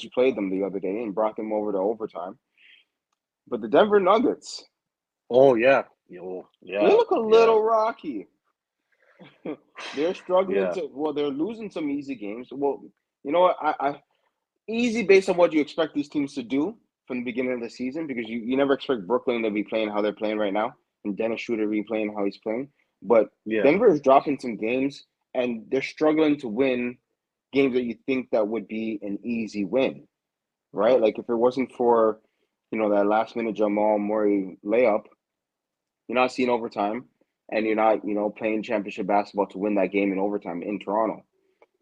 played them the other day and brought them over to overtime. But the Denver Nuggets, Oh yeah. they Yeah. look a Yeah. little rocky. They're struggling Yeah. to. Well, they're losing some easy games. Well, you know what? Easy based on what you expect these teams to do from the beginning of the season because you never expect Brooklyn to be playing how they're playing right now and Dennis Schroeder to be playing how he's playing. But Yeah. Denver is dropping some games and they're struggling to win games that you think that would be an easy win, right? Like if it wasn't for, that last minute Jamal Murray layup, you're not seeing overtime and you're not, playing championship basketball to win that game in overtime in Toronto,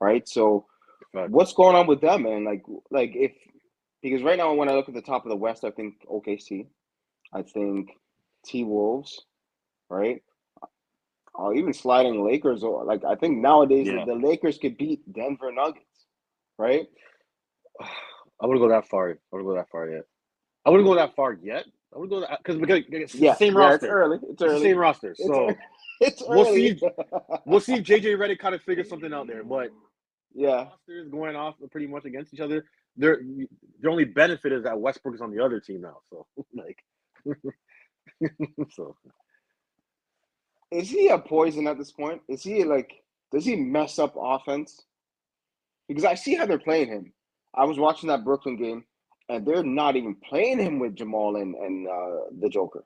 right? So Facts. what's going on with them, man? Like if because right now when I look at the top of the West, I think OKC, I think T Wolves, right? Even sliding Lakers, or like I think nowadays Yeah. the Lakers could beat Denver Nuggets, right? I wouldn't go that far. I wouldn't go that far yet. I wouldn't go that far yet. I would go that because it's the Yeah, same yeah, it's roster. early. It's It's the early. same roster. It's early. So It's we'll early. see. We'll see if JJ Redick kind of figures something out there. But Yeah. rosters going off pretty much against each other. Their their only benefit is that Westbrook is on the other team now. So like, so Is he a poison at this point? Is he like does he mess up offense? Because I see how they're playing him. I was watching that Brooklyn game, and they're not even playing him with Jamal and the Joker.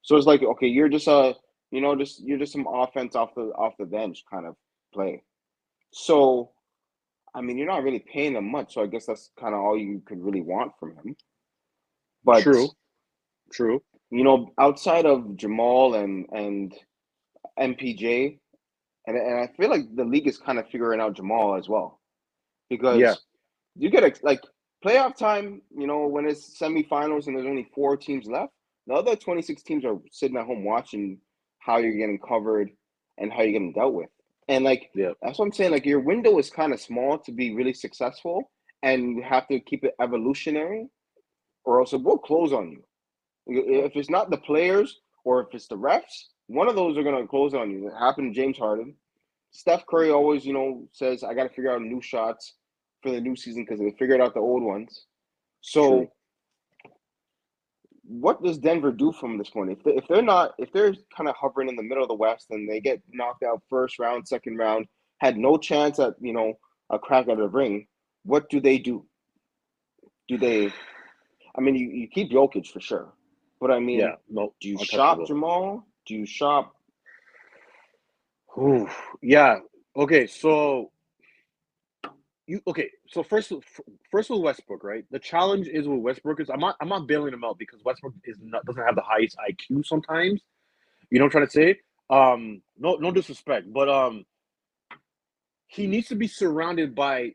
So it's like, okay, you're just you're just some offense off the bench kind of play. So I mean, you're not really paying him much. So I guess that's kind of all you could really want from him. But true, true. outside of Jamal and MPJ, and I feel like the league is kind of figuring out Jamal as well Yeah, because you get like playoff time, when it's semifinals and there's only four teams left, the other 26 teams are sitting at home watching how you're getting covered and how you're getting dealt with. And like yeah, that's what I'm saying. Like your window is kind of small to be really successful, and you have to keep it evolutionary, or else it will close on you. yeah, If it's not the players or if it's the refs, one of those are gonna close on you. It happened to James Harden. Steph Curry always, says I got to figure out new shots for the new season because they figured out the old ones. true. So, what does Denver do from this point? If they're kind of hovering in the middle of the West and they get knocked out first round, second round, had no chance at a crack at the ring, what do they do? Do they? I mean, you keep Jokic for sure, but I Yeah, mean, no, do you shop untouchable. Jamal? Do you shop? Ooh, yeah. Okay, so so first with Westbrook, right? The challenge is with Westbrook is I'm not bailing him out because Westbrook doesn't have the highest IQ sometimes. You know what I'm trying to say? No disrespect, but he needs to be surrounded by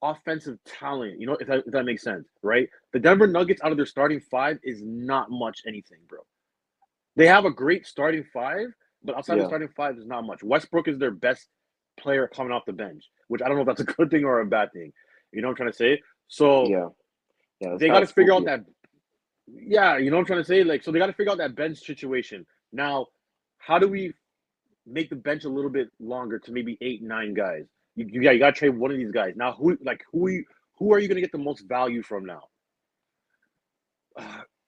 offensive talent. You know, if that makes sense, right? The Denver Nuggets out of their starting five is not much anything, bro. They have a great starting five, but outside of the Yeah, starting five, there's not much. Westbrook is their best player coming off the bench, which I don't know if that's a good thing or a bad thing. You know what I'm trying to say? So yeah, yeah. That's they got kind to of figure out spooky. that. Yeah, you know what I'm trying to say? Like, so they got to figure out that bench situation. Now, how do we make the bench a little bit longer to maybe 8, 9 guys? You got to trade one of these guys. Now, who are you going to get the most value from now?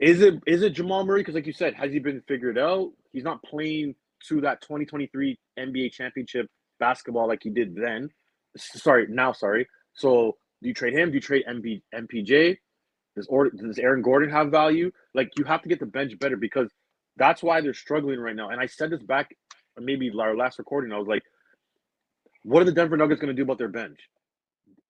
Is it Jamal Murray? Because like you said, has he been figured out? He's not playing to that 2023 NBA championship basketball like he did then. Sorry, now sorry. So do you trade him? Do you trade MPJ? Does Aaron Gordon have value? Like you have to get the bench better because that's why they're struggling right now. And I said this back maybe our last recording. I was like, what are the Denver Nuggets going to do about their bench?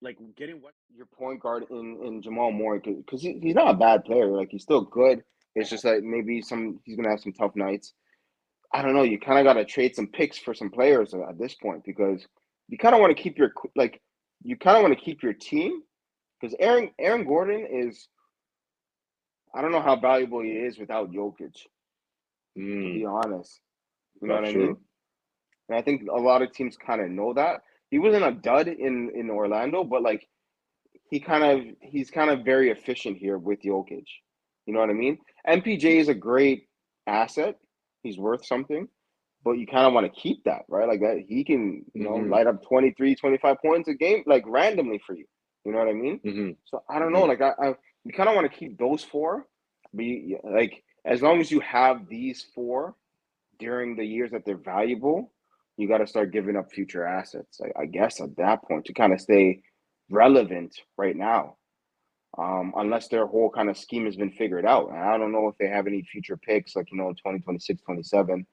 Like getting what? Your point guard in Jamal Moore because he's not a bad player. Like he's still good. It's just that maybe he's gonna have some tough nights. I don't know. You kind of got to trade some picks for some players at this point because you kind of want to keep your team because Aaron Gordon is I don't know how valuable he is without Jokic, to be Mm, honest. You know what that's I mean? true. And I think a lot of teams kind of know that. He wasn't a dud in Orlando, but like he's kind of very efficient here with Jokic. You know what I mean? MPJ is a great asset. He's worth something, but you kind of want to keep that, right? Like that he can, Mm-hmm. light up 23, 25 points a game, like randomly for you. You know what I mean? Mm-hmm. So I don't know. Mm-hmm. Like you kind of want to keep those four, but like as long as you have these four during the years that they're valuable, you got to start giving up future assets. I guess at that point to kind of stay relevant right now, unless their whole kind of scheme has been figured out. And I don't know if they have any future picks, like, 2026, 27,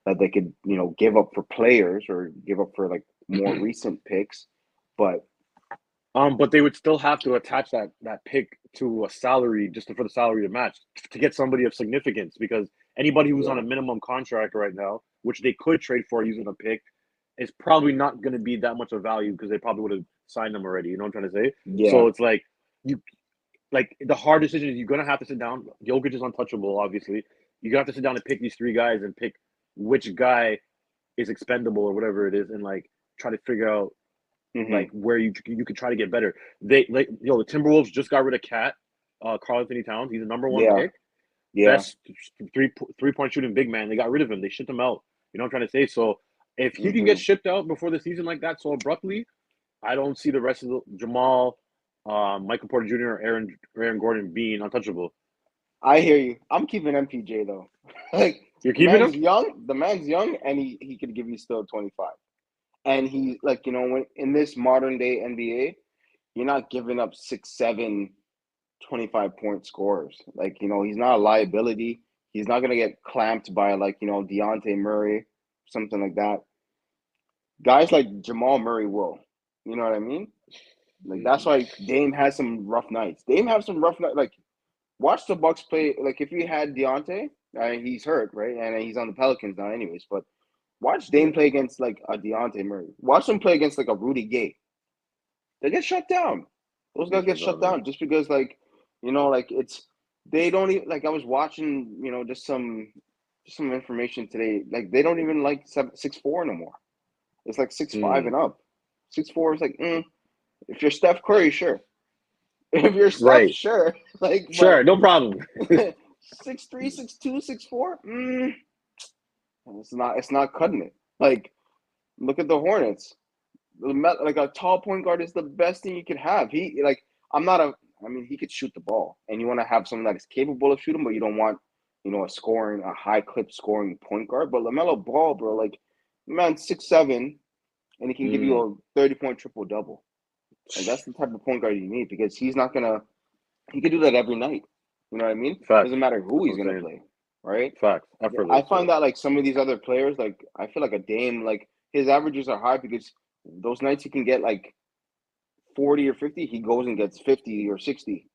that they could, give up for players or give up for like more recent picks. But But they would still have to attach that pick to a salary for the salary to match to get somebody of significance because anybody who's on yeah, a minimum contract right now, which they could trade for using a pick, is probably not going to be that much of value because they probably would have signed them already. You know what I'm trying to say? yeah, So it's like you like the hard decision is you're gonna have to sit down. Jokic is untouchable, obviously. You're gonna have to sit down and pick these three guys and pick which guy is expendable or whatever it is, and like try to figure out like hmm, where you could try to get better. The Timberwolves just got rid of Cat, Karl Anthony Towns. He's the number one yeah, pick, yeah, best three point shooting big man. They got rid of him. They shipped him out. You know what I'm trying to say? So if he can get hmm. shipped out before the season like that so abruptly, I don't see the rest of the Jamal, Michael Porter Jr. or Aaron Gordon being untouchable. I hear you. I'm keeping MPJ though. Like You're the keeping man's him? young. The man's young, and he could give you still 25. And he, like, when in this modern day NBA, you're not giving up 6, 7, 25-point scorers. Like, he's not a liability. He's not gonna get clamped by, like, Deontay Murray, something like that. Guys like Jamal Murray will. You know what I mean? Like that's Mm. why Dame has some rough nights. Dame have some rough nights. Like watch the Bucks play. Like if you had Deontay, he's hurt, right? And he's on the Pelicans now, anyways. But watch Dame Yeah. play against like a Deontay Murray. Watch him play against like a Rudy Gay. They get shut down. Those guys get shut Yeah. down just because, like, like it's they don't even like. I was watching, just some information today. Like they don't even like 6'4" no more. It's like 6'5" Mm. and up. 6'4" is like, if you're Steph Curry, sure. If you're Steph, Right. sure. Like, but Sure. No problem. 6'3", 6'2", 6'4", it's not cutting it. Like, look at the Hornets. Like a tall point guard is the best thing you could have. I'm not a. I mean, he could shoot the ball, and you want to have someone that is capable of shooting, but you don't want, a high clip scoring point guard. But LaMelo Ball, bro, like, man, 6'7", and he can give you Mm. a 30-point triple double. Like that's the type of point guard you need because he's not gonna. He could do that every night. You know what I mean? Facts. Doesn't matter who That's what he's I'm gonna saying. play, right? Facts. I Effortless. find Yeah. that like some of these other players, like I feel like a Dame, like his averages are high because those nights he can get like 40 or 50, he goes and gets 50 or 60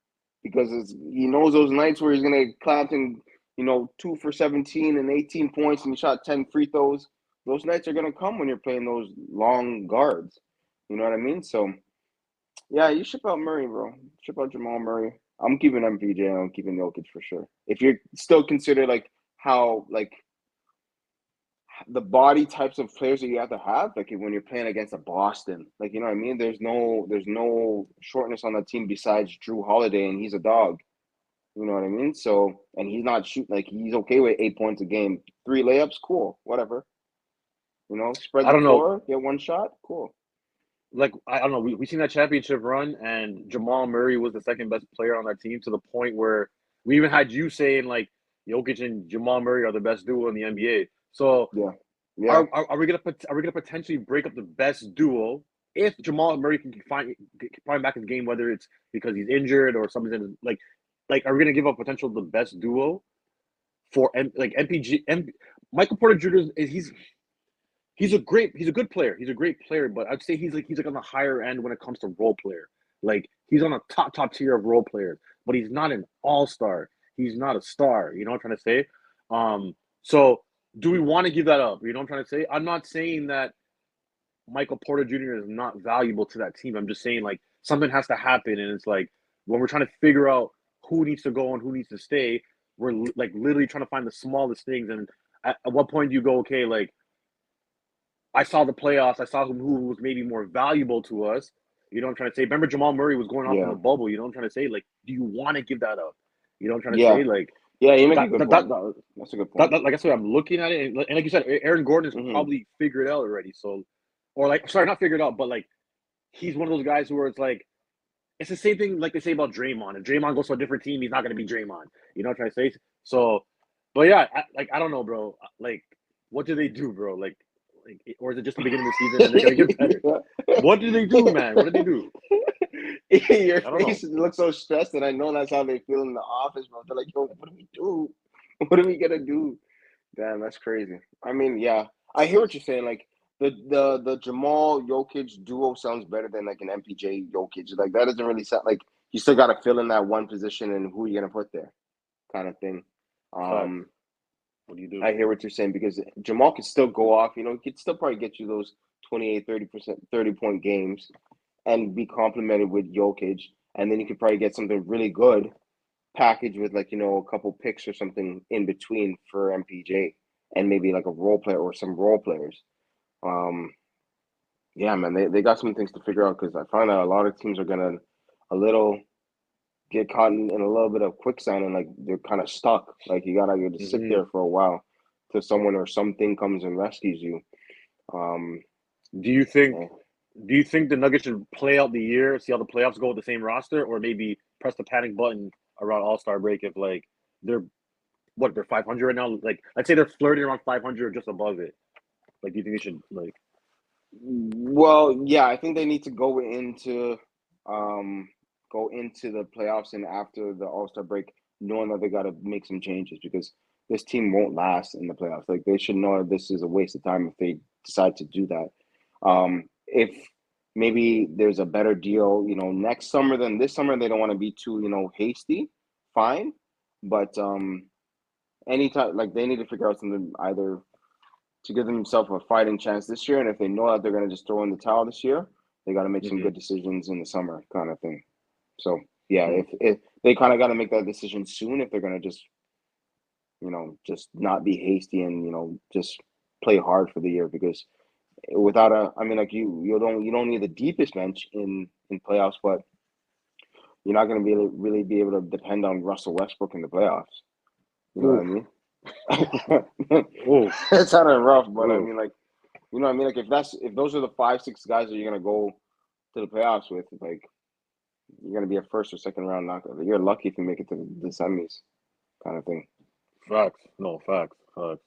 because he knows those nights where he's gonna clap and 2 for 17 and 18 points and he shot 10 free throws. Those nights are gonna come when you're playing those long guards. You know what I mean? So yeah, you ship out Murray, bro. Ship out Jamal Murray. I'm keeping MPJ and I'm keeping Jokic for sure. If you're still consider like how like the body types of players that you have to have, like when you're playing against a Boston, like you know what I mean. There's no shortness on that team besides Drew Holiday, and he's a dog. You know what I mean. So and he's not shooting like he's okay with 8 points a game, 3 layups, cool, whatever. Spread I the don't know. floor, get one shot, cool. Like I don't know. We seen that championship run, and Jamal Murray was the second best player on that team to the point where we even had you saying like Jokic and Jamal Murray are the best duo in the NBA. So Yeah, yeah, are we gonna potentially break up the best duo if Jamal Murray can find back his game, whether it's because he's injured or something's in like are we gonna give up potential the best duo for like MPG Michael Porter Jr. He's a good player. He's a great player, but I'd say he's like on the higher end when it comes to role player. Like he's on a top tier of role players, but he's not an all-star. He's not a star. You know what I'm trying to say? So do we want to give that up? You know what I'm trying to say? I'm not saying that Michael Porter Jr. is not valuable to that team. I'm just saying like something has to happen, and it's like when we're trying to figure out who needs to go and who needs to stay, we're like literally trying to find the smallest things. And at what point do you go, okay, like I saw the playoffs. I saw who was maybe more valuable to us. You know what I'm trying to say? Remember Jamal Murray was going off in the yeah, bubble. You know what I'm trying to say? Like, do you want to give that up? You know what I'm trying to yeah. say? Like, Yeah, you make a That good that that, point. that, That's a good that, point. that like that's the way I'm looking at it. And like you said, Aaron Gordon is Hmm. probably figured out already. So, or like, sorry, not figured out, but like he's one of those guys where it's like it's the same thing like they say about Draymond. If Draymond goes to a different team, he's not going to be Draymond. You know what I'm trying to say? So, but yeah, I don't know, bro. Like, what do they do, bro? Like, or is it just the beginning of the season and they're going to get better? What do they do, man? What do they do? Your I don't know. face looks so stressed, and I know that's how they feel in the office, bro. They're like, "Yo, what do we do? What are we gonna do?" Damn, that's crazy. I mean, yeah, I hear what you're saying. Like the Jamal Jokic duo sounds better than like an MPJ Jokic. Like that doesn't really sound like you still got to fill in that one position and who you're gonna put there, kind of thing. Facts. Um, What do you do? I hear what you're saying because Jamal could still go off. You know, he could still probably get you those 28, 30%, 30-point games and be complemented with Jokic, and then you could probably get something really good packaged with like a couple picks or something in between for MPJ and maybe like a role player or some role players. Um, yeah, man, they got some things to figure out because I find that a lot of teams are gonna a little get caught in a little bit of quicksand and like they're kind of stuck. Like you gotta just sit Hmm. there for a while till someone or something comes and rescues you. Um, Do you think? yeah. Do you think the Nuggets should play out the year, see how the playoffs go with the same roster, or maybe press the panic button around All Star break if like they're they're 500 right now? Like let's say they're flirting around 500 or just above it. Like, do you think they should like? Well, yeah, I think they need to um go into the playoffs and after the All-Star break knowing that they got to make some changes because this team won't last in the playoffs. Like they should know that this is a waste of time if they decide to do that. If maybe there's a better deal, next summer than this summer, they don't want to be too, hasty, fine. But anytime like they need to figure out something either to give themselves a fighting chance this year. And if they know that they're going to just throw in the towel this year, they got to make some Hmm. good decisions in the summer, kind of thing. So yeah, if they kind of got to make that decision soon, if they're going to just not be hasty and just play hard for the year because without I mean, like you don't need the deepest bench in playoffs, but you're not going to really be able to depend on Russell Westbrook in the playoffs. You know what I Oof, mean? oof, It's kind of rough, but I oof. mean, like, you know what I mean? Like, if those are the 5, 6 guys that you're gonna go to the playoffs with, like, you're gonna be a first or second round knockout. You're lucky if you make it to the semis, kind of thing. Facts. No facts. Facts.